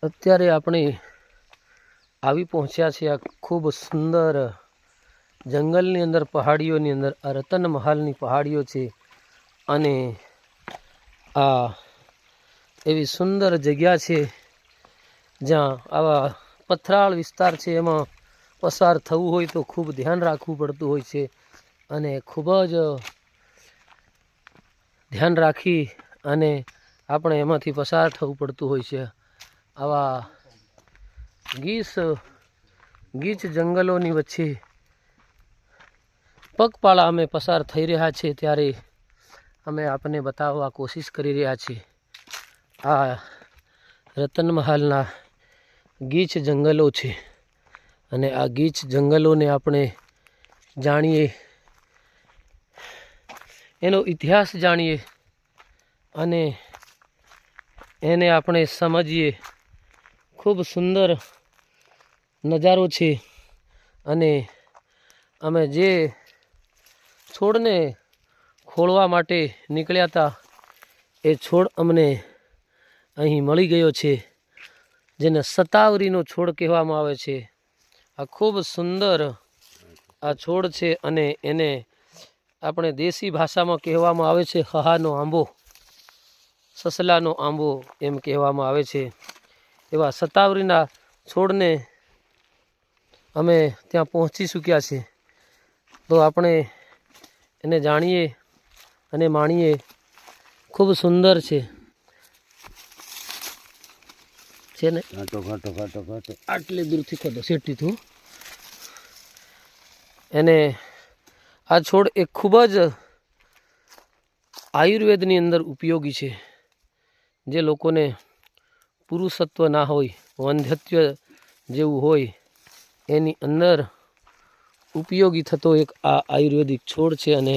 અત્યારે આપણે આવી પહોંચ્યા છે આ ખૂબ સુંદર જંગલની અંદર, પહાડીઓની અંદર. આ રતન મહાલની પહાડીઓ છે અને આ એવી સુંદર જગ્યા છે જ્યાં આવા પથરાળ વિસ્તાર છે. એમાં પસાર થવું હોય તો ખૂબ ધ્યાન રાખવું પડતું હોય છે અને ખૂબ જ ધ્યાન રાખી અને આપણે એમાંથી પસાર થવું પડતું હોય છે. આવા ગીચ જંગલોની વચ્ચે પગપાળા અમે પસાર થઈ રહ્યા છીએ ત્યારે અમે આપને બતાવવા કોશિશ કરી રહ્યા છીએ. આ રતનમહાલના ગીચ જંગલો છે અને આ ગીચ જંગલોને આપણે જાણીએ, એનો ઇતિહાસ જાણીએ અને એને આપણે સમજીએ. ખૂબ સુંદર નજારો છે અને અમે જે છોડને ખોળવા માટે નીકળ્યા હતા એ છોડ અમને અહીં મળી ગયો છે, જેને સતાવરીનો છોડ કહેવામાં આવે છે. આ ખૂબ સુંદર આ છોડ છે અને એને આપણે દેશી ભાષામાં કહેવામાં આવે છે ખહાનો આંબો, સસલાનો આંબો એમ કહેવામાં આવે છે. એવા સતાવરીના છોડને અમે ત્યાં પહોંચી ચૂક્યા છીએ, તો આપણે એને જાણીએ અને માણીએ. ખૂબ સુંદર છે ને આટલી દૂરથી ખોદો શેઠી થયું. એને આ છોડ એ ખૂબ જ આયુર્વેદની અંદર ઉપયોગી છે. જે લોકોને પુરુષત્વ ના હોય, વંધ્યત્વ જેવું હોય, એની અંદર ઉપયોગી થતો એક આ આયુર્વેદિક છોડ છે અને